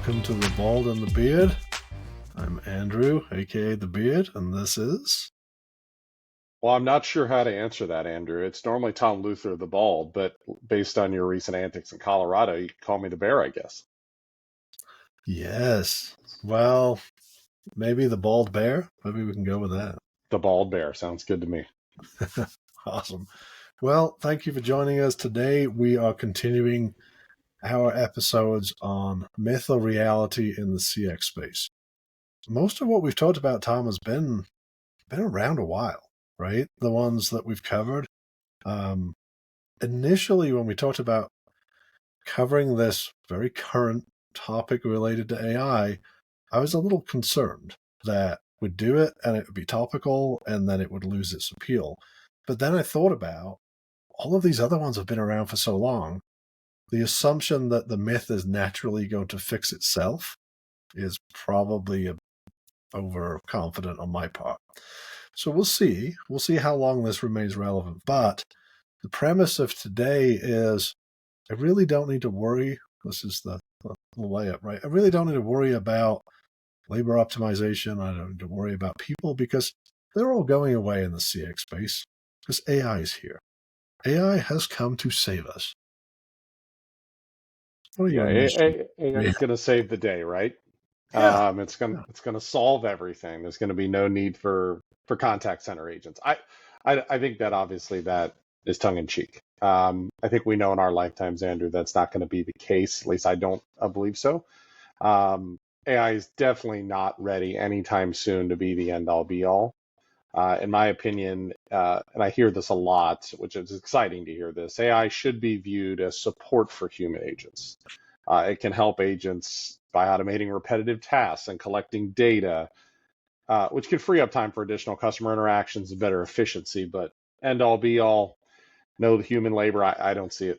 welcome to The Bald and the Beard. I'm Andrew, aka The Beard, and this is... Well, I'm not sure how to answer that, Andrew. It's normally Tom Luther the Bald, but based on your recent antics in Colorado, you could call me the Bear, I guess. Yes. Well, maybe the Bald Bear? Maybe we can go with that. The Bald Bear sounds good to me. Awesome. Well, thank you for joining us. Today we are continuing our episodes on myth or reality in the CX space. Most of what we've talked about, Tom, has been around a while, right? The ones that we've covered. Initially, when we talked about covering this very current topic related to AI, I was a little concerned that we'd do it and it would be topical and then it would lose its appeal. But then I thought about all of these other ones have been around for so long. The assumption that the myth is naturally going to fix itself is probably overconfident on my part. So we'll see. We'll see how long this remains relevant. But the premise of today is I really don't need to worry. This is the layup, right? I really don't need to worry about labor optimization. I don't need to worry about people because they're all going away in the CX space because AI is here. AI has come to save us. What are Yeah, AI is going to save the day, right? Yeah. It's gonna solve everything. There's going to be no need for contact center agents. I think that obviously that is tongue in cheek. I think we know in our lifetimes, Andrew, that's not going to be the case. At least I don't believe so. AI is definitely not ready anytime soon to be the end all be all. In my opinion, and I hear this a lot, which is exciting to hear this, AI should be viewed as support for human agents. It can help agents by automating repetitive tasks and collecting data, which can free up time for additional customer interactions and better efficiency. But end all be all, no human labor, I don't see it.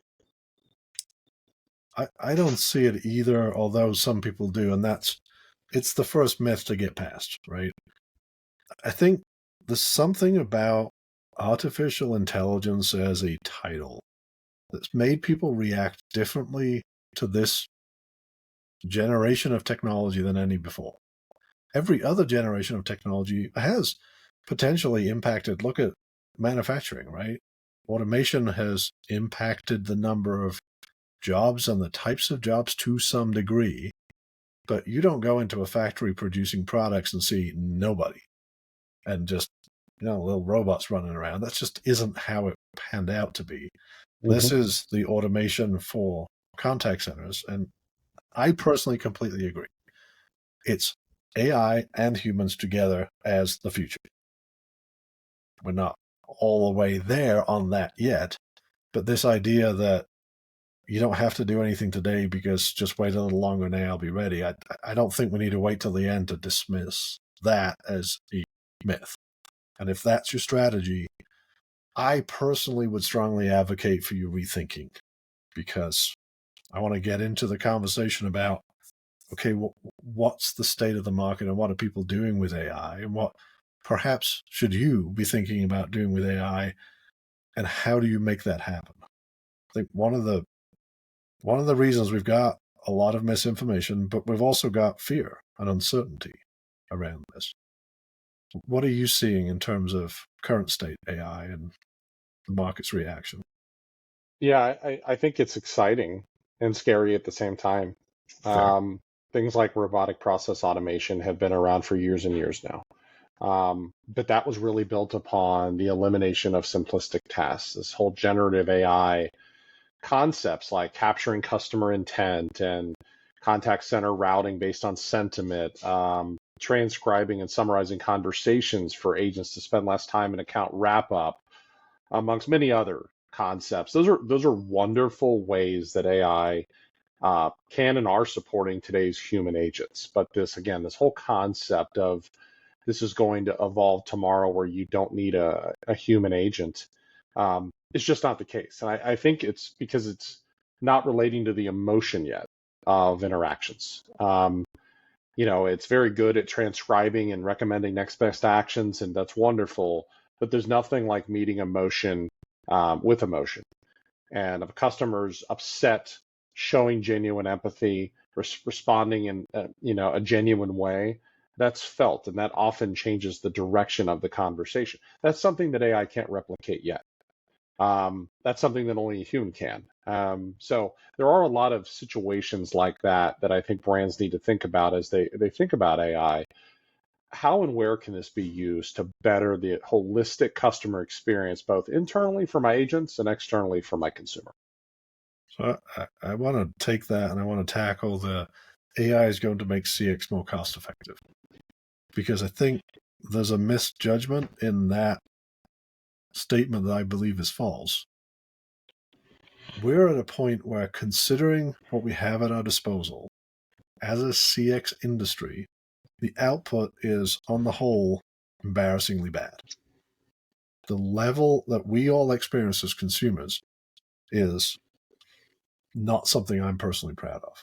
I don't see it either, although some people do, and it's the first myth to get past, right? I think there's something about artificial intelligence as a title that's made people react differently to this generation of technology than any before. Every other generation of technology has potentially impacted, look at manufacturing, right? Automation has impacted the number of jobs and the types of jobs to some degree, but you don't go into a factory producing products and see nobody and just, little robots running around. That just isn't how it panned out to be. This is the automation for contact centers, and I personally completely agree. It's AI and humans together as the future. We're not all the way there on that yet, but this idea that you don't have to do anything today because just wait a little longer now, I'll be ready. I don't think we need to wait till the end to dismiss that as a myth. And if that's your strategy, I personally would strongly advocate for you rethinking, because I want to get into the conversation about, okay, what's the state of the market and what are people doing with AI, and what perhaps should you be thinking about doing with AI, and how do you make that happen? I think one of the reasons we've got a lot of misinformation, but we've also got fear and uncertainty around this. What are you seeing in terms of current state AI and the market's reaction? Yeah, I think it's exciting and scary at the same time. Things like robotic process automation have been around for years and years now. But that was really built upon the elimination of simplistic tasks. This whole generative AI concepts like capturing customer intent and contact center routing based on sentiment, transcribing and summarizing conversations for agents to spend less time in account wrap up, amongst many other concepts. Those are wonderful ways that AI can and are supporting today's human agents. But this whole concept of this is going to evolve tomorrow where you don't need a human agent, is just not the case. And I think it's because it's not relating to the emotion yet of interactions. It's very good at transcribing and recommending next best actions, and that's wonderful. But there's nothing like meeting emotion with emotion. And if a customer's upset, showing genuine empathy, responding in a genuine way, that's felt, and that often changes the direction of the conversation. That's something that AI can't replicate yet. That's something that only a human can. So there are a lot of situations like that that I think brands need to think about as they think about AI. How and where can this be used to better the holistic customer experience, both internally for my agents and externally for my consumer? So I want to take that and I want to tackle the AI is going to make CX more cost effective, because I think there's a misjudgment in that statement that I believe is false. We're at a point where, considering what we have at our disposal as a CX industry, the output is, on the whole, embarrassingly bad. The level that we all experience as consumers is not something I'm personally proud of.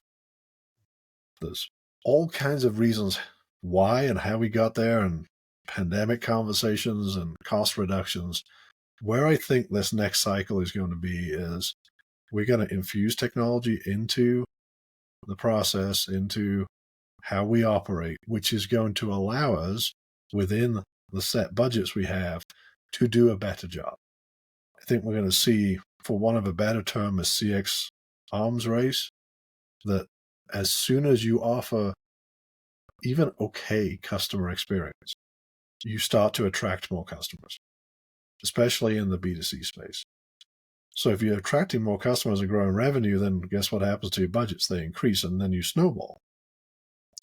There's all kinds of reasons why and how we got there, and pandemic conversations and cost reductions. Where I think this next cycle is going to be is we're going to infuse technology into the process, into how we operate, which is going to allow us, within the set budgets we have, to do a better job. I think we're going to see, for want of a better term, a CX arms race, that as soon as you offer even okay customer experience, you start to attract more customers, especially in the B2C space. So if you're attracting more customers and growing revenue, then guess what happens to your budgets? They increase, and then you snowball.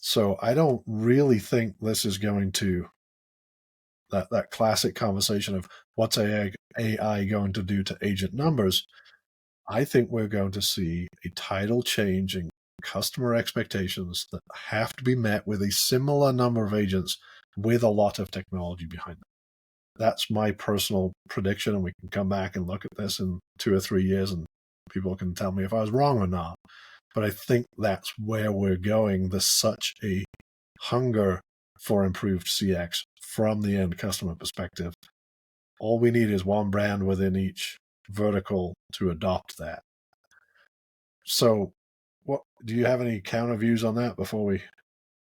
So I don't really think this is going to, that classic conversation of what's AI going to do to agent numbers. I think we're going to see a tidal change in customer expectations that have to be met with a similar number of agents with a lot of technology behind them. That's my personal prediction, and we can come back and look at this in 2 or 3 years and people can tell me if I was wrong or not. But I think that's where we're going. There's such a hunger for improved CX from the end customer perspective. All we need is one brand within each vertical to adopt that. So what do you have any counter views on that before we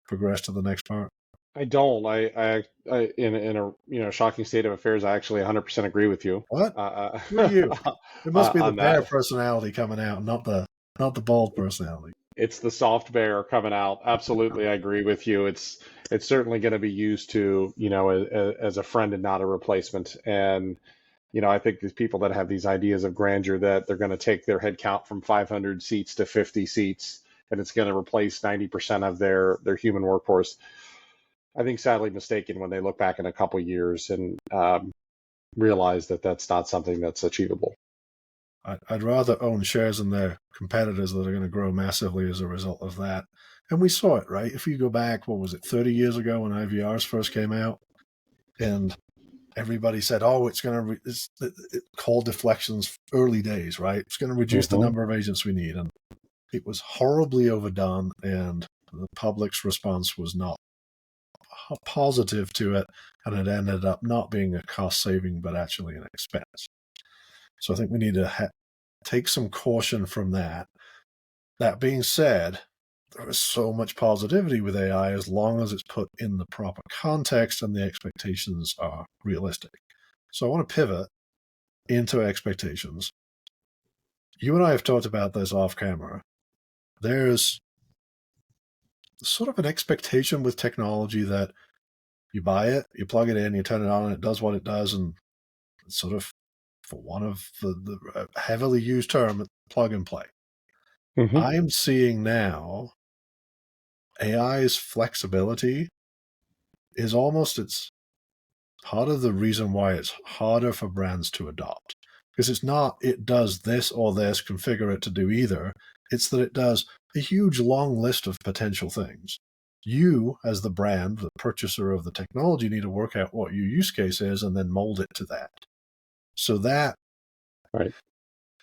progress to the next part? I don't. In a shocking state of affairs, I actually 100% agree with you What? Who are you? It must be the on bear that. personality coming out, not the bald personality. It's the soft bear coming out. Absolutely, I agree with you. It's certainly going to be used to, as a friend and not a replacement. And I think these people that have these ideas of grandeur, that they're going to take their head count from 500 seats to 50 seats, and it's going to replace 90% of their human workforce. I think sadly mistaken when they look back in a couple of years and realize that that's not something that's achievable. I'd rather own shares in their competitors that are going to grow massively as a result of that. And we saw it, right? If you go back, what was it, 30 years ago when IVRs first came out, and everybody said, oh, it's going to, call deflections early days, right? It's going to reduce the number of agents we need. And it was horribly overdone, and the public's response was not positive to it, and it ended up not being a cost saving, but actually an expense. So I think we need to take some caution from that. That being said, there is so much positivity with AI as long as it's put in the proper context and the expectations are realistic. So I want to pivot into expectations. You and I have talked about this off camera. There's sort of an expectation with technology that you buy it, you plug it in, you turn it on, and it does what it does, and it's sort of, for one of the heavily used term, plug and play. I'm seeing now AI's flexibility is almost, it's part of the reason why it's harder for brands to adopt. Because it's not, it does this or this, configure it to do either. It's that it does a huge long list of potential things. You, as the brand, the purchaser of the technology, need to work out what your use case is and then mold it to that. So that, right,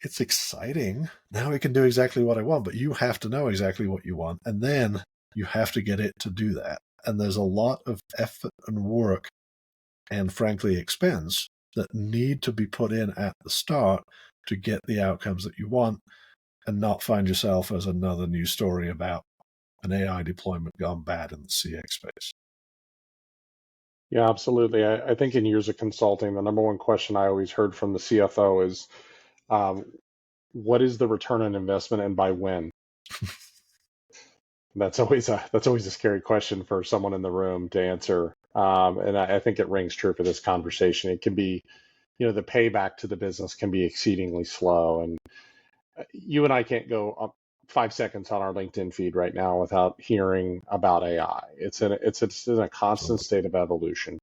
it's exciting. Now it can do exactly what I want, but you have to know exactly what you want, and then you have to get it to do that. And there's a lot of effort and work and, frankly, expense that need to be put in at the start to get the outcomes that you want, and not find yourself as another news story about an AI deployment gone bad in the CX space. Yeah, absolutely. I think in years of consulting, the number one question I always heard from the CFO is, um, what is the return on investment and by when? That's always a scary question for someone in the room to answer. And I think it rings true for this conversation. It can be, the payback to the business can be exceedingly slow. And you and I can't go up 5 seconds on our LinkedIn feed right now without hearing about AI. It's in a constant state of evolution.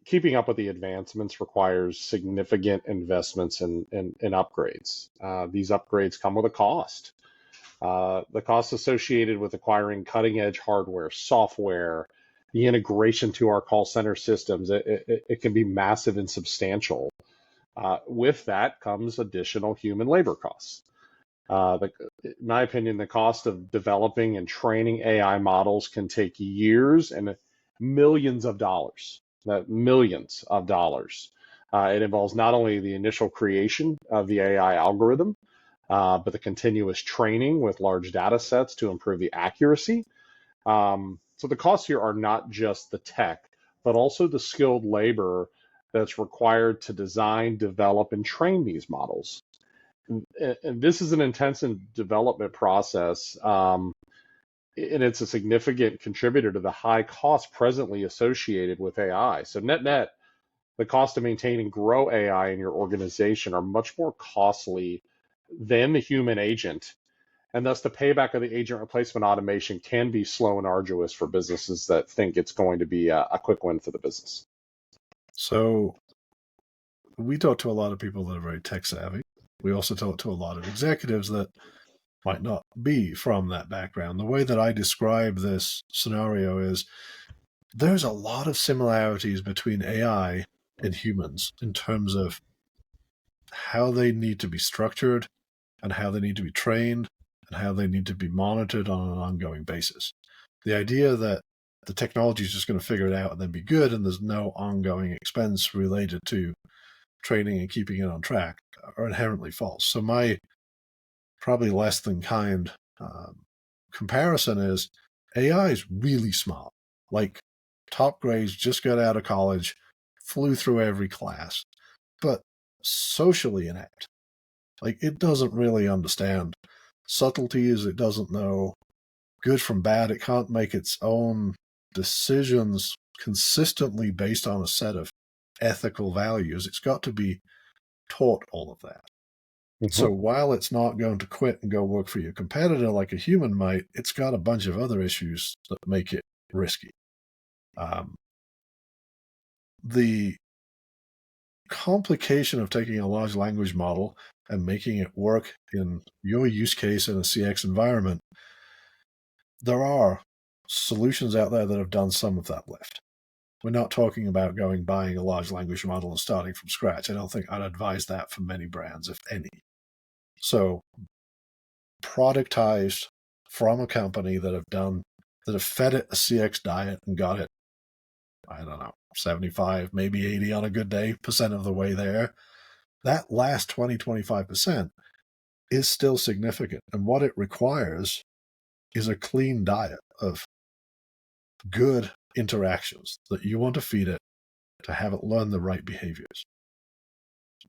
Keeping up with the advancements requires significant investments in upgrades. These upgrades come with a cost. The costs associated with acquiring cutting edge hardware, software, the integration to our call center systems, it can be massive and substantial. With that comes additional human labor costs. In my opinion, the cost of developing and training AI models can take years and millions of dollars. Millions of dollars. It involves not only the initial creation of the AI algorithm, but the continuous training with large data sets to improve the accuracy. So the costs here are not just the tech, but also the skilled labor that's required to design, develop, and train these models. And this is an intensive development process, and it's a significant contributor to the high cost presently associated with AI. So net, the cost to maintain and grow AI in your organization are much more costly than the human agent. And thus, the payback of the agent replacement automation can be slow and arduous for businesses that think it's going to be a quick win for the business. So we talk to a lot of people that are very tech savvy. We also talk to a lot of executives that might not be from that background. The way that I describe this scenario is there's a lot of similarities between AI and humans in terms of how they need to be structured and how they need to be trained and how they need to be monitored on an ongoing basis. The idea that the technology is just going to figure it out and then be good and there's no ongoing expense related to training and keeping it on track are inherently false. So my probably less than kind comparison is AI is really smart. Like top grades, just got out of college, flew through every class, but socially inept. Like it doesn't really understand subtleties. It doesn't know good from bad. It can't make its own decisions consistently based on a set of ethical values. It's got to be taught all of that. So while it's not going to quit and go work for your competitor like a human might, it's got a bunch of other issues that make it risky. The complication of taking a large language model and making it work in your use case in a CX environment, there are solutions out there that have done some of that lift. We're not talking about buying a large language model and starting from scratch. I don't think I'd advise that for many brands, if any. So productized from a company that have fed it a CX diet and got it, I don't know, 75, maybe 80 on a good day, % of the way there. That last 20, 25% is still significant. And what it requires is a clean diet of good interactions that you want to feed it to have it learn the right behaviors.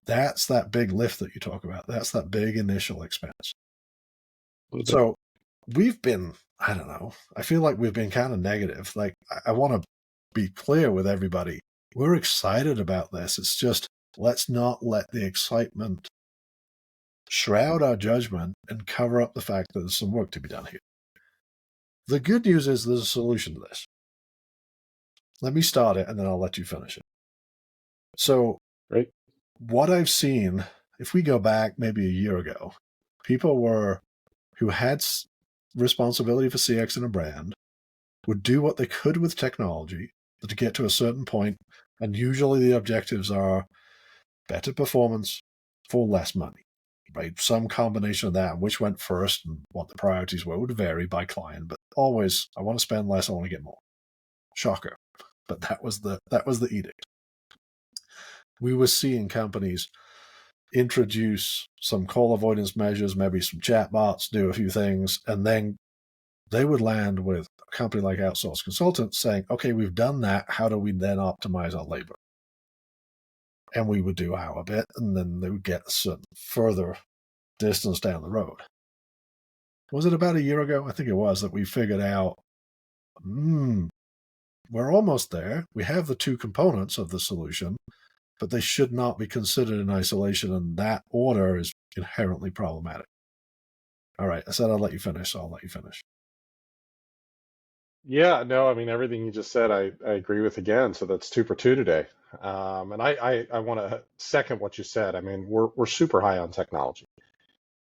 That's that big lift that you talk about. That's that big initial expense. So we've been, I don't know, I feel like we've been kind of negative. Like, I want to be clear with everybody. We're excited about this. It's just, let's not let the excitement shroud our judgment and cover up the fact that there's some work to be done here. The good news is there's a solution to this. Let me start it and then I'll let you finish it. So, Right. What I've seen, if we go back maybe a year ago, people who had responsibility for CX in a brand would do what they could with technology to get to a certain point, and usually the objectives are better performance for less money, right? Some combination of that, which went first and what the priorities were would vary by client, but always, I want to spend less, I want to get more. Shocker. But that was the edict. We were seeing companies introduce some call avoidance measures, maybe some chatbots, do a few things, and then they would land with a company like Outsource Consultants saying, okay, we've done that. How do we then optimize our labor? And we would do our bit, and then they would get a certain further distance down the road. Was it about a year ago? I think it was, that we figured out, we're almost there. We have the two components of the solution, but they should not be considered in isolation, and that order is inherently problematic. All right, I said I'll let you finish, so I'll let you finish. Yeah, no, I mean, everything you just said, I agree with again. So that's two for two today. And I want to second what you said. I mean, we're super high on technology.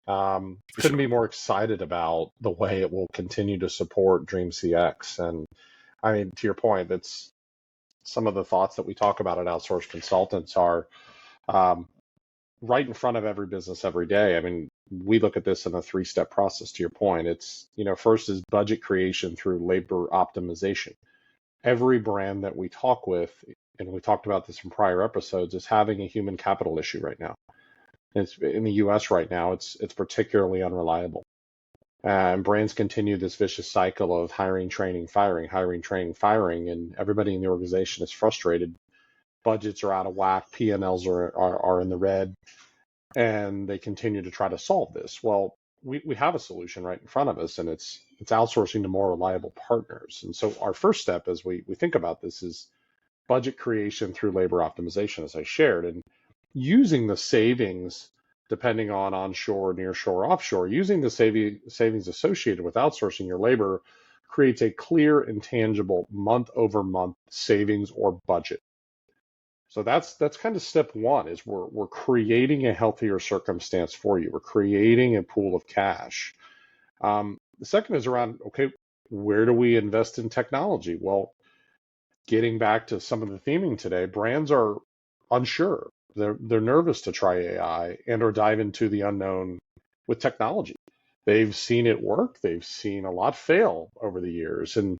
For Couldn't sure. be more excited about the way it will continue to support Dream CX. And I mean, to your point, that's some of the thoughts that we talk about at Outsource Consultants are um, right in front of every business every day. I mean, we look at this in a three-step process, to your point. It's, first is budget creation through labor optimization. Every brand that we talk with, and we talked about this in prior episodes, is having a human capital issue right now. It's in the US right now, it's particularly unreliable. And brands continue this vicious cycle of hiring, training, firing, and everybody in the organization is frustrated. Budgets are out of whack, P&Ls are in the red, and they continue to try to solve this. Well, we have a solution right in front of us, and it's outsourcing to more reliable partners. And so our first step as we think about this is budget creation through labor optimization, as I shared, and using the savings, depending on onshore, nearshore, offshore, using the savings associated with outsourcing your labor creates a clear and tangible month over month savings or budget. So that's kind of step one, is we're creating a healthier circumstance for you. We're creating a pool of cash. The second is around, okay, where do we invest in technology? Well, getting back to some of the theming today, brands are unsure. They're nervous to try AI and or dive into the unknown with technology. They've seen it work. They've seen a lot fail over the years. And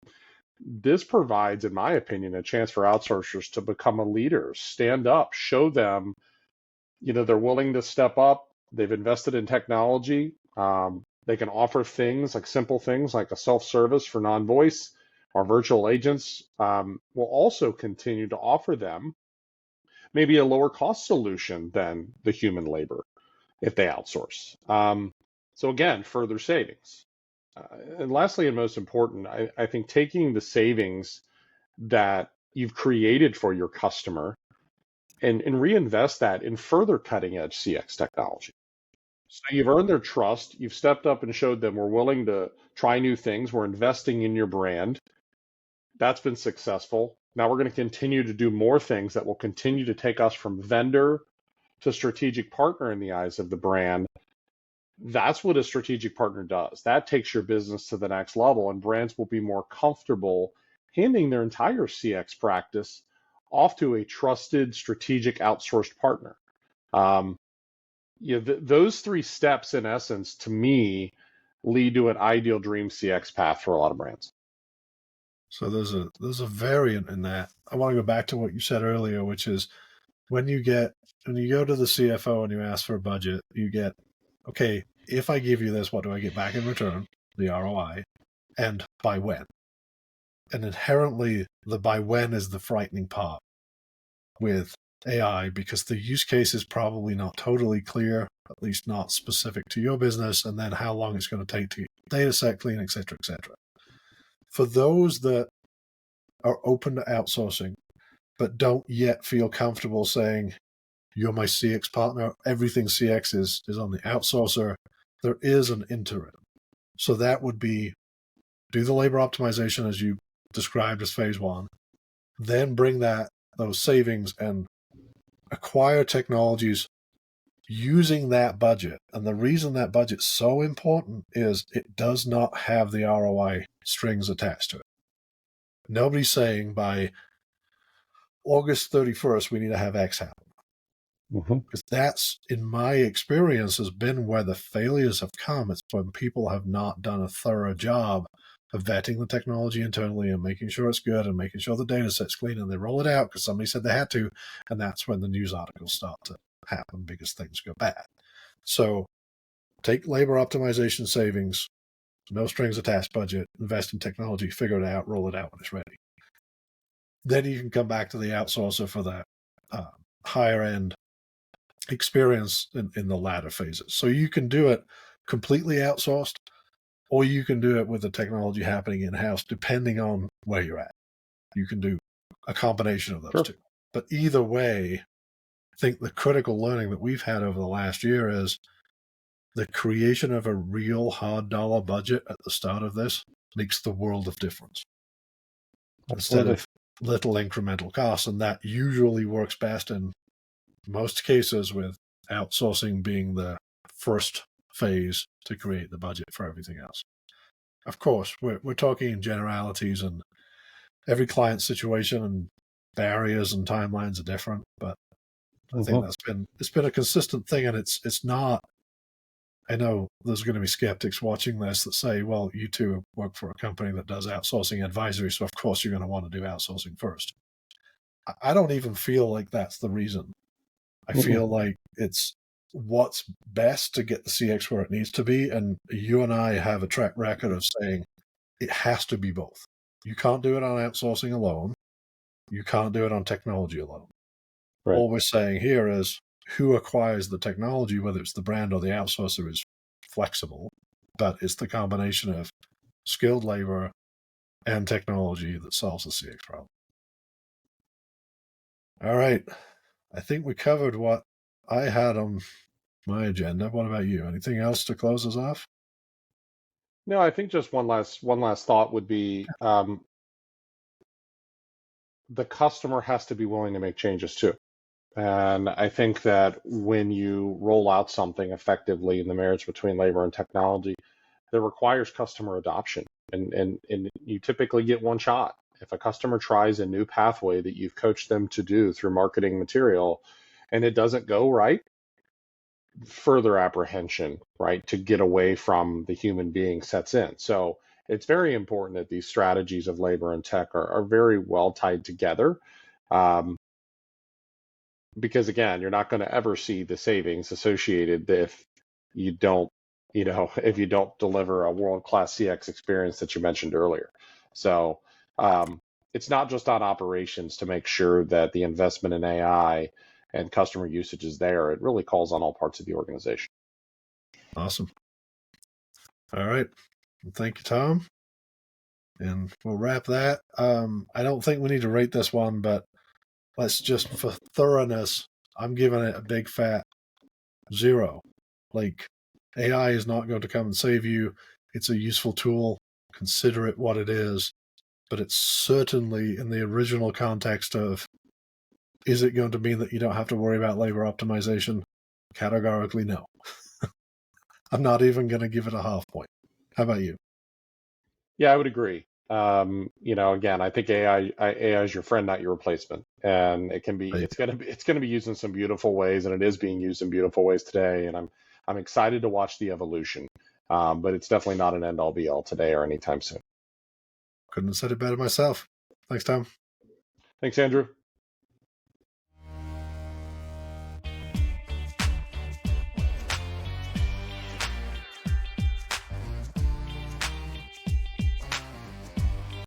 this provides, in my opinion, a chance for outsourcers to become a leader, stand up, show them, they're willing to step up. They've invested in technology. They can offer things like simple things like a self-service for non-voice. Our virtual agents will also continue to offer them maybe a lower cost solution than the human labor if they outsource. So again, further savings. And lastly, and most important, I think taking the savings that you've created for your customer and reinvest that in further cutting edge CX technology. So you've earned their trust. You've stepped up and showed them we're willing to try new things. We're investing in your brand. That's been successful. Now we're going to continue to do more things that will continue to take us from vendor to strategic partner in the eyes of the brand. That's what a strategic partner does. That takes your business to the next level, and brands will be more comfortable handing their entire CX practice off to a trusted strategic outsourced partner. Those three steps, in essence, to me, lead to an ideal dream CX path for a lot of brands. So there's a variant in that. I want to go back to what you said earlier, which is when you go to the CFO and you ask for a budget, you get, okay, if I give you this, what do I get back in return? The ROI, and by when? And inherently, the by when is the frightening part with AI, because the use case is probably not totally clear, at least not specific to your business, and then how long it's going to take to get data set clean, et cetera, et cetera. For those that are open to outsourcing, but don't yet feel comfortable saying, you're my CX partner, everything CX is on the outsourcer, there is an interim. So that would be do the labor optimization as you described as phase one, then bring those savings and acquire technologies using that budget. And the reason that budget's so important is it does not have the ROI strings attached to it. Nobody's saying by August 31st, we need to have X happen. Because that's, in my experience, has been where the failures have come. It's when people have not done a thorough job of vetting the technology internally and making sure it's good and making sure the data set's clean, and they roll it out because somebody said they had to, and that's when the news articles start to happen because things go bad. So take labor optimization savings, no strings attached budget, invest in technology, figure it out, roll it out when it's ready. Then you can come back to the outsourcer for that higher end experience in the latter phases. So you can do it completely outsourced, or you can do it with the technology happening in-house, depending on where you're at. You can do a combination of those two. But either way, I think the critical learning that we've had over the last year is the creation of a real hard dollar budget at the start of this makes the world of difference. Absolutely. Instead of little incremental costs. And that usually works best in most cases with outsourcing being the first phase to create the budget for everything else. Of course, we're talking in generalities, and every client situation and barriers and timelines are different, but I think it's been a consistent thing, and it's not. I know there's going to be skeptics watching this that say, well, you two work for a company that does outsourcing advisory, so of course you're going to want to do outsourcing first. I don't even feel like that's the reason. I feel like it's what's best to get the CX where it needs to be, and you and I have a track record of saying it has to be both. You can't do it on outsourcing alone. You can't do it on technology alone. Right. All we're saying here is who acquires the technology, whether it's the brand or the outsourcer, is flexible, but it's the combination of skilled labor and technology that solves the CX problem. All right. I think we covered what I had on my agenda. What about you? Anything else to close us off? No, I think just one last thought would be the customer has to be willing to make changes too. And I think that when you roll out something effectively in the marriage between labor and technology, that requires customer adoption. And you typically get one shot. If a customer tries a new pathway that you've coached them to do through marketing material and it doesn't go right, further apprehension, right, to get away from the human being sets in. So it's very important that these strategies of labor and tech are very well tied together. Because again, you're not going to ever see the savings associated if you don't, if you don't deliver a world-class CX experience that you mentioned earlier. So it's not just on operations to make sure that the investment in AI and customer usage is there. It really calls on all parts of the organization. Awesome. All right. Well, thank you, Tom. And we'll wrap that. I don't think we need to rate this one, but let's just, for thoroughness, I'm giving it a big fat 0. Like, AI is not going to come and save you. It's a useful tool. Consider it what it is. But it's certainly in the original context of, is it going to mean that you don't have to worry about labor optimization? Categorically, no. I'm not even going to give it a half point. How about you? Yeah, I would agree. Again, I think AI is your friend, not your replacement, and it's going to be used in some beautiful ways, and it is being used in beautiful ways today. And I'm excited to watch the evolution, but it's definitely not an end all be all today or anytime soon. Couldn't have said it better myself. Thanks, Tom. Thanks, Andrew.